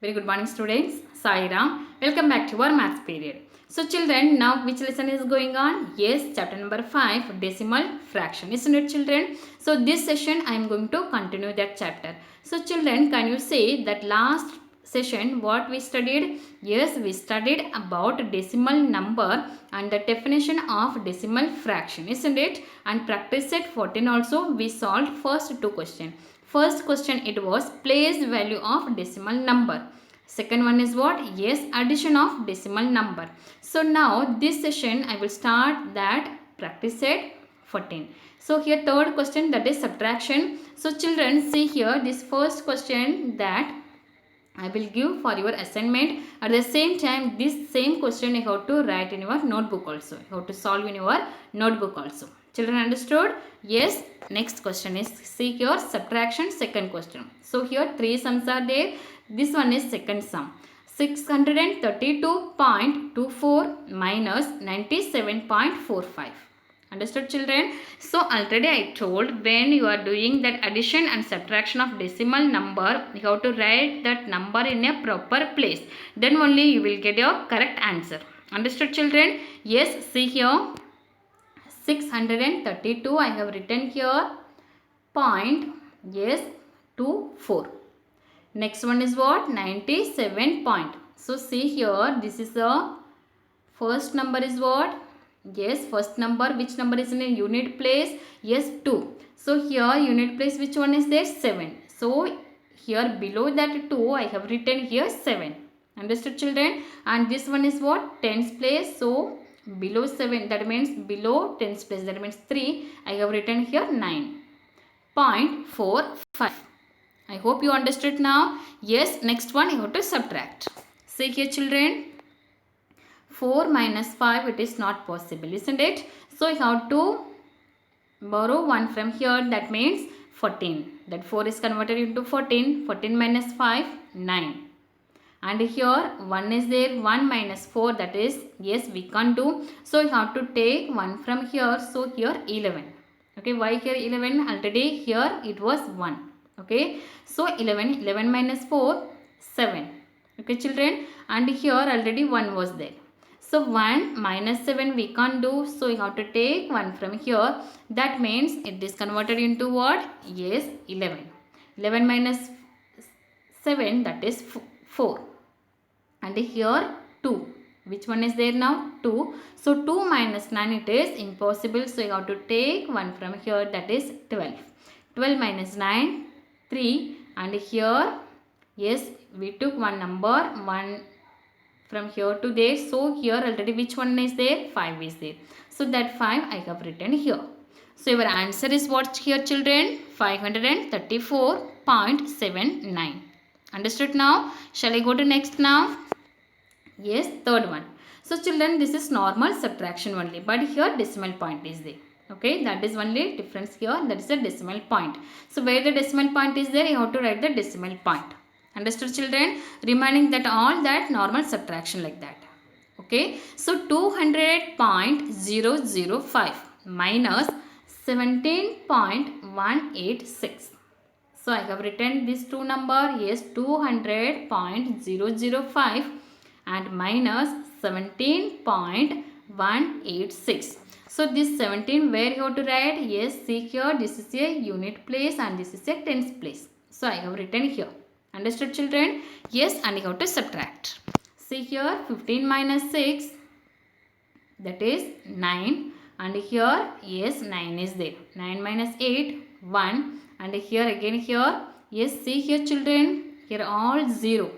Very good morning students. Sai Ram. Welcome back to our maths period. So children, now which lesson is going on? Yes, chapter number 5, decimal fraction. Isn't it children? So this session I am going to continue that chapter. So children, can you say that last session what we studied? Yes, we studied about decimal number and the definition of decimal fraction. Isn't it? And practice set 14 also we solved first two questions. First question it was place value of decimal number. Second one is what? Yes, addition of decimal number. So now this session I will start that practice set 14. So here third question, that is subtraction. So children, see here this first question that I will give for your assignment. At the same time, this same question you have to write in your notebook also. You have to solve in your notebook also. Children understood? Yes. Next question is, see here subtraction, second question. So here three sums are there. This one is second sum. 632.24 minus 97.45. Understood children? So already I told when you are doing that addition and subtraction of decimal number, you have to write that number in a proper place. Then only you will get your correct answer. Understood children? Yes, see here 632 I have written here point, yes, 24. Next one is what? 97 point. So see here, this is the first number is what? Yes, first number. Which number is in a unit place? Yes, 2. So here unit place which one is there? 7. So here below that 2 I have written here 7. Understood children? And this one is what? Tens place. So below 7, that means below tens place, that means 3. I have written here 9.45. I hope you understood now. Yes, next one you have to subtract. See here children, 4 minus 5, it is not possible, isn't it? So you have to borrow 1 from here, that means 14. That 4 is converted into 14. 14 minus 5, 9. And here 1 is there, 1 minus 4, that is, yes, we can't do. So you have to take 1 from here, so here 11. Okay, why here 11? Already here it was 1. Okay, so 11 minus 4, 7. Okay children, and here already 1 was there. So 1 minus 7 we can't do, so you have to take 1 from here. That means it is converted into what? Yes, 11. 11 minus 7, that is 4. And here 2. Which one is there now? 2. So 2 minus 9, it is impossible. So you have to take 1 from here, that is 12. 12 minus 9, 3. And here, yes, we took one number, 1 from here to there. So here already which one is there? 5 is there. So that 5 I have written here. So your answer is what here children? 534.79. Understood now? Shall I go to next now? Yes, third one. So children, this is normal subtraction only, but here decimal point is there. Okay, that is only difference here, that is the decimal point. So where the decimal point is there, you have to write the decimal point. Understood children? Remaining that all that normal subtraction like that. Okay, so 200.005 minus 17.186. So I have written these two number, yes, 200.005 and minus 17.186. So this 17 where you have to write? Yes, see here, this is a unit place and this is a tens place. So I have written here. Understood children? Yes, and you have to subtract. See here 15 minus 6, that is 9. And here, yes, 9 is there. 9 minus 8, 1. And here again here, yes, see here children, here all 0.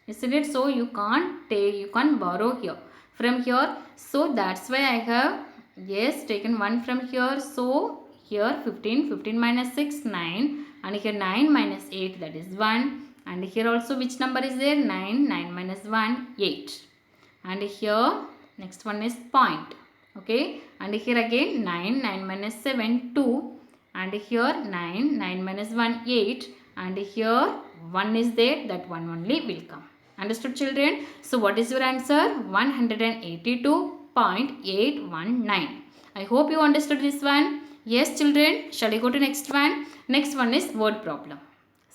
Isn't it? So you can't take, you can't borrow here from here. So that's why I have, yes, taken 1 from here. So here 15 minus 6, 9. And here 9 minus 8, that is 1. And here also which number is there? 9 minus 1, 8. And here next one is point. Okay, and here again 9 minus 7, 2. And here 9 minus 1, 8. And here 1 is there, that one only will come. Understood children? So what is your answer? 182.819. I hope you understood this one. Yes children, shall I go to next one? Next one is word problem.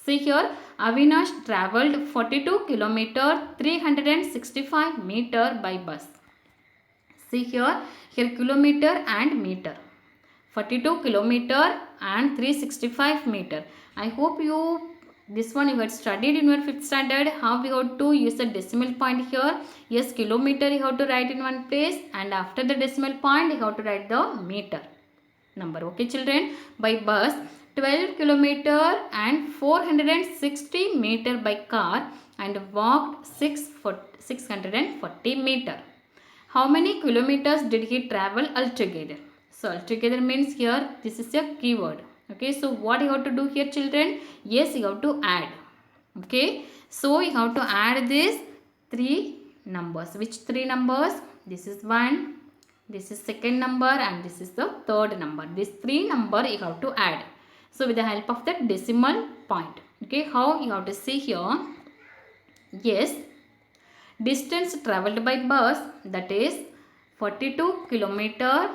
See here, Avinash travelled 42 kilometer 365 meter by bus. See here kilometer and meter. 42 kilometer and 365 meter. I hope this one you had studied in your 5th standard how we have to use the decimal point here. Yes, kilometer you have to write in one place, and after the decimal point you have to write the meter number. Okay children, by bus 12 kilometer and 460 meter by car, and walked 640 meter. How many kilometers did he travel altogether? So altogether means here this is a keyword. Okay, so what you have to do here children? Yes, you have to add. Okay, so you have to add these 3 numbers. Which 3 numbers? This is 1, this is second number, and this is the third number. These 3 number you have to add. So with the help of the decimal point. Okay, how you have to see here? Yes, distance travelled by bus, that is 42 kilometer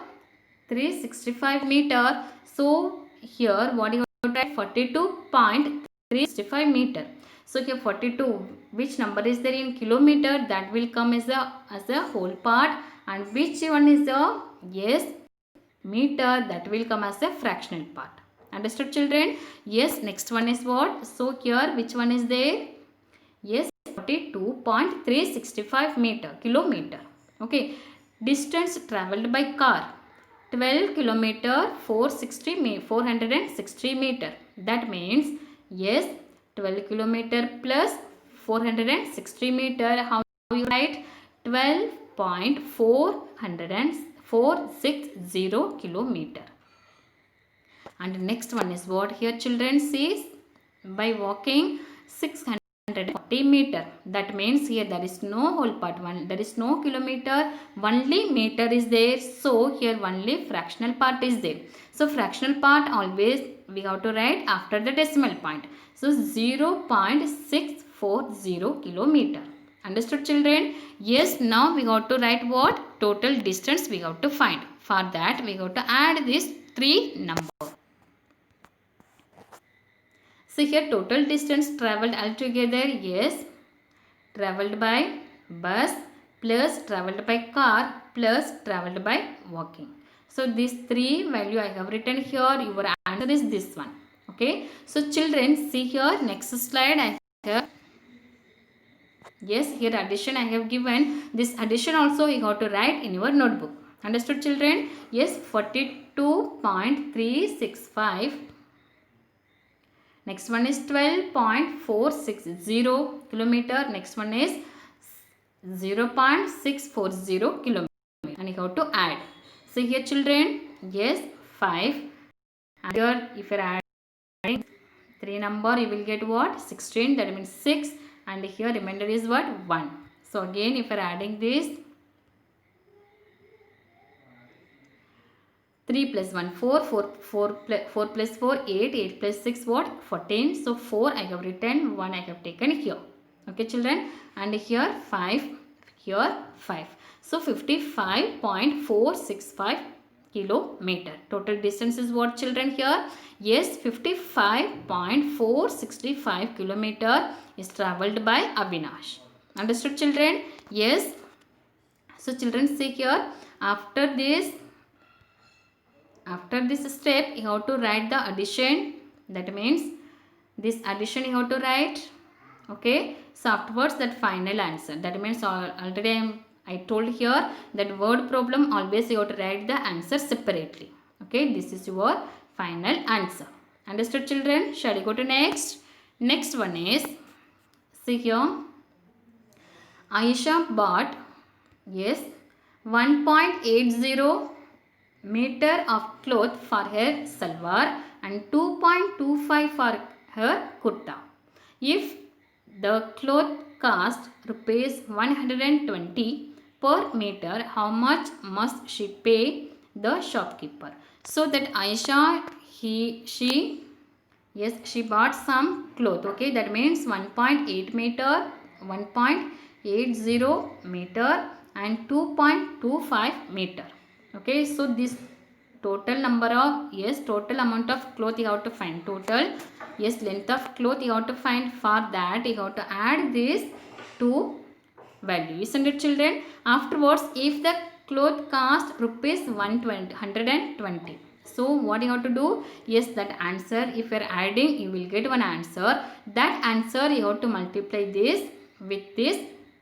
365 meter. So here what you have to write? 42.365 meter. So here 42, which number is there in kilometer? That will come as a whole part, and which one is the, yes, meter, that will come as a fractional part. Understood children? Yes, next one is what? So here which one is there? Yes, 42.365 meter, kilometer. Okay, distance travelled by car 12 kilometer 460 meter. That means yes, 12 kilometer plus 460 meter. How you write? 12.460 kilometer. And next one is what here children? See, by walking 640 meter. That means here there is no whole part, one, there is no kilometer, only meter is there. So here only fractional part is there. So fractional part always we have to write after the decimal point. So 0.640 kilometer. Understood children? Yes, now we have to write what? Total distance we have to find. For that we have to add these 3 numbers. So here total distance travelled altogether, yes, travelled by bus plus travelled by car plus travelled by walking. So these 3 value I have written here. Your answer is this one. Okay. So children, see here next slide I have. Yes, here addition I have given. This addition also you have to write in your notebook. Understood children? Yes, 42.365. Next one is 12.460 kilometer. Next one is 0.640 kilometer. And you have to add. So here children, yes, 5. And here if you are adding 3 number, you will get what? 16. That means 6. And here remainder is what? 1. So again if you are adding this, 3 plus 1, 4, 4 plus 4, 8, 8 plus 6, what? 14. So 4 I have written, 1 I have taken here. Okay children, and here 5, here 5. So 55.465 kilometer. Total distance is what children here? Yes, 55.465 kilometer is travelled by Avinash. Understood children? Yes. So children, see here, after this step you have to write the addition. That means this addition you have to write. Okay, so afterwards that final answer. That means already I told here that word problem always you have to write the answer separately. Okay, this is your final answer. Understood children? Shall we go to next? Next one is, see here, Aisha bought, yes, 1.80 meter of cloth for her salwar and 2.25 for her kurta. If the cloth cost rupees 120 per meter, how much must she pay the shopkeeper? So that Aisha, she bought some cloth. Okay, that means 1.8 meter, 1.80 meter and 2.25 meter. Okay, so this total number of, yes, total amount of cloth you have to find. Total, yes, length of cloth you have to find. For that you have to add this two value, isn't it children? Afterwards, if the cloth cost rupees 120, so what you have to do? Yes, that answer, if you are adding, you will get one answer. That answer you have to multiply this with this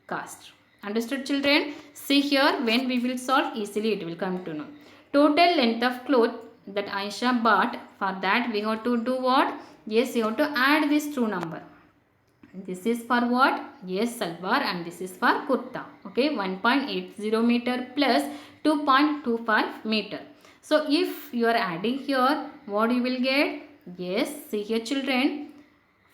cost. Understood children? See here, when we will solve, easily it will come to know. Total length of cloth that Aisha bought, for that we have to do what? Yes, you have to add this two number. This is for what? Yes, salwar, and this is for kurta. Okay, 1.80 meter plus 2.25 meter. So if you are adding here, what you will get? Yes, see here children,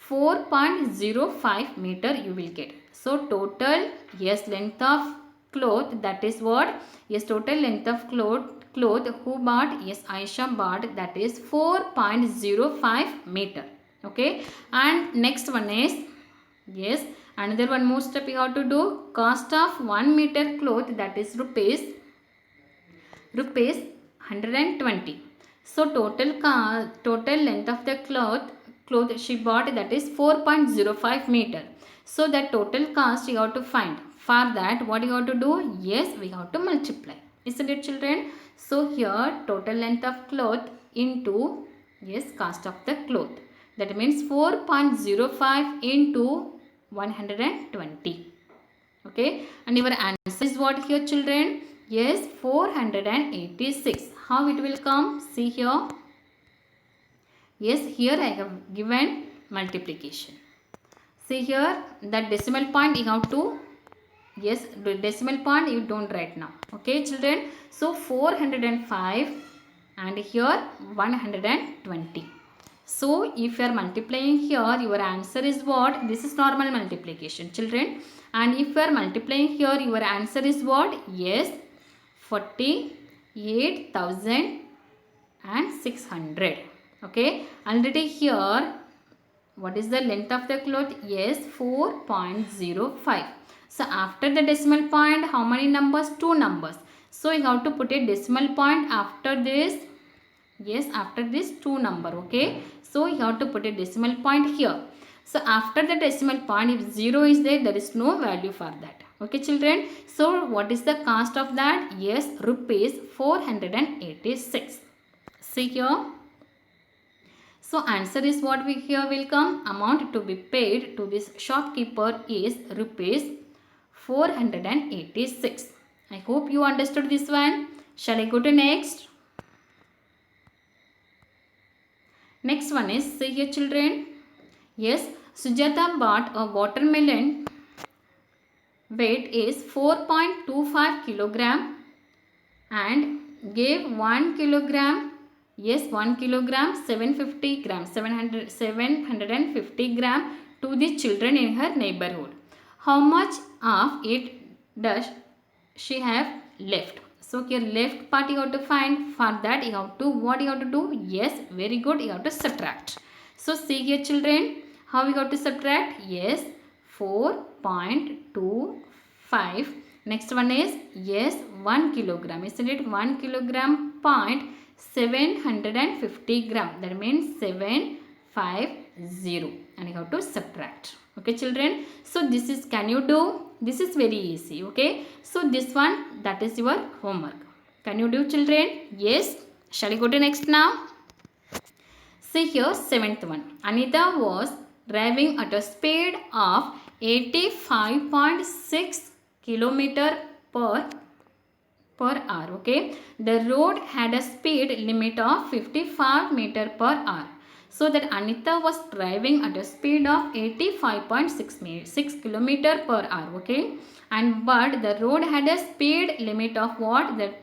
4.05 meter you will get. So total, yes, length of cloth, that is what? Yes, total length of cloth who bought? Yes, Aisha bought, that is 4.05 meter. Okay, and next one is, yes, another one more step you have to do. Cost of 1 meter cloth, that is rupees 120. So total length of the cloth she bought, that is 4.05 meter. So the total cost you have to find. For that, what you have to do? Yes, we have to multiply. Isn't it children? So here total length of cloth into, yes, cost of the cloth. That means 4.05 into 120. Okay, and your answer is what here children? Yes, 486. How it will come? See here. Yes, here I have given multiplication. See here, that decimal point you have to, yes, the decimal point you don't write now. Okay children, so 405 and here 120. So if you are multiplying here, your answer is what? This is normal multiplication children. And if you are multiplying here, your answer is what? Yes, 48,600. Okay, already here, what is the length of the cloth? Yes, 4.05. So after the decimal point, how many numbers? Two numbers. So you have to put a decimal point after this. Yes, after this two number. Okay, so you have to put a decimal point here. So after the decimal point, if 0 is there, there is no value for that. Okay children, so what is the cost of that? Yes, rupees 486. See here. So answer is what we here will come. Amount to be paid to this shopkeeper is rupees 486. I hope you understood this one. Shall I go to next? Next one is, see here children. Yes, Sujata bought a watermelon. Weight is 4.25 kilogram and gave 1 kilogram. Yes, 1 kilogram 750 grams, 750 gram to the children in her neighborhood. How much of it does she have left? So here left part you have to find. For that you have to, what you have to do? Yes, very good, you have to subtract. So see here children, how we have to subtract? Yes, 4.25. Next one is, yes, 1 kilogram. Isn't it? 1 kilogram point 750 gram. That means 750. And you have to subtract. Okay children. So this is, can you do? This is very easy. Okay. So this one, that is your homework. Can you do children? Yes. Shall we go to next now? See here, seventh one. Anita was driving at a speed of 85.6 kilometer per hour. Okay, the road had a speed limit of 55 meter per hour. So that Anita was driving at a speed of 85.6 kilometer per hour. Okay, and but the road had a speed limit of what? The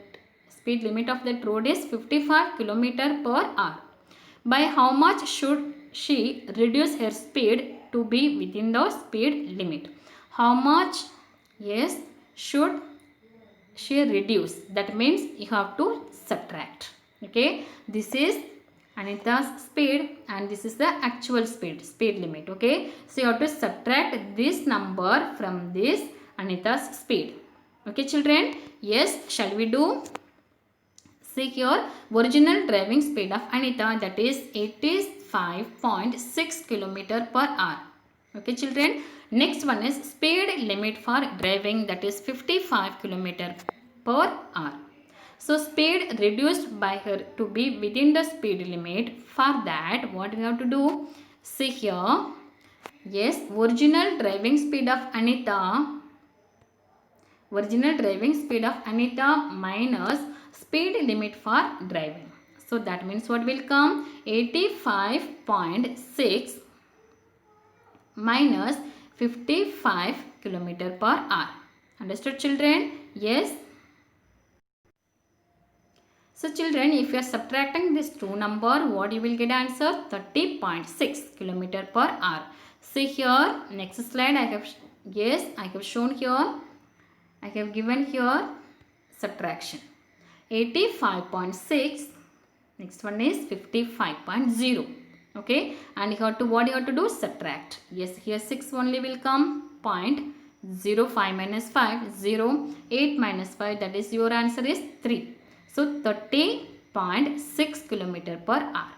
speed limit of that road is 55 kilometer per hour. By how much should she reduce her speed to be within the speed limit? How much? Yes, should she reduce? That means you have to subtract. Okay, this is Anita's speed and this is the actual speed limit. Okay, so you have to subtract this number from this Anita's speed. Okay children, yes, shall we do? See here, original driving speed of Anita, that is 85.6 km per hour. Okay children, next one is speed limit for driving, that is 55 km per hour. So speed reduced by her to be within the speed limit. For that, what we have to do? See here, yes, original driving speed of Anita minus speed limit for driving. So that means what will come? 85.6 minus 55 km per hour. Understood children? Yes. So children, if you are subtracting this two number, what you will get answer? 30.6 km per hour. See here, next slide I have shown here. I have given here subtraction. 85.6, next one is 55.0. Okay, and you have to, what you have to do? Subtract. Yes, here 6 only will come. 0.05 minus 5, 0. 8 minus 5, that is your answer is 3. So 30.6 km per hour.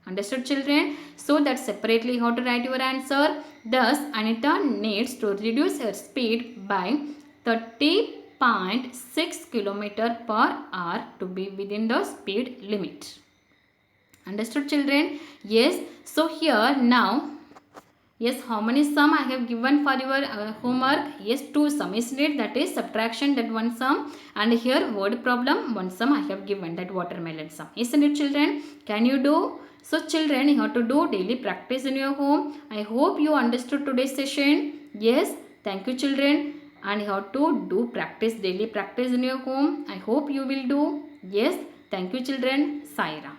Understood children? So that separately you have to write your answer. Thus Anita needs to reduce her speed by 30.6 km per hour to be within the speed limit. Understood children? Yes. So here now, yes, how many sum I have given for your homework? Yes, 2 sum, isn't it? That is subtraction, that 1 sum, and here word problem, 1 sum I have given, that watermelon sum, isn't it children? Can you do? So children, you have to do daily practice in your home. I hope you understood today's session. Yes, thank you children. And you have to do daily practice in your home. I hope you will do. Yes, thank you children. Sai Ram.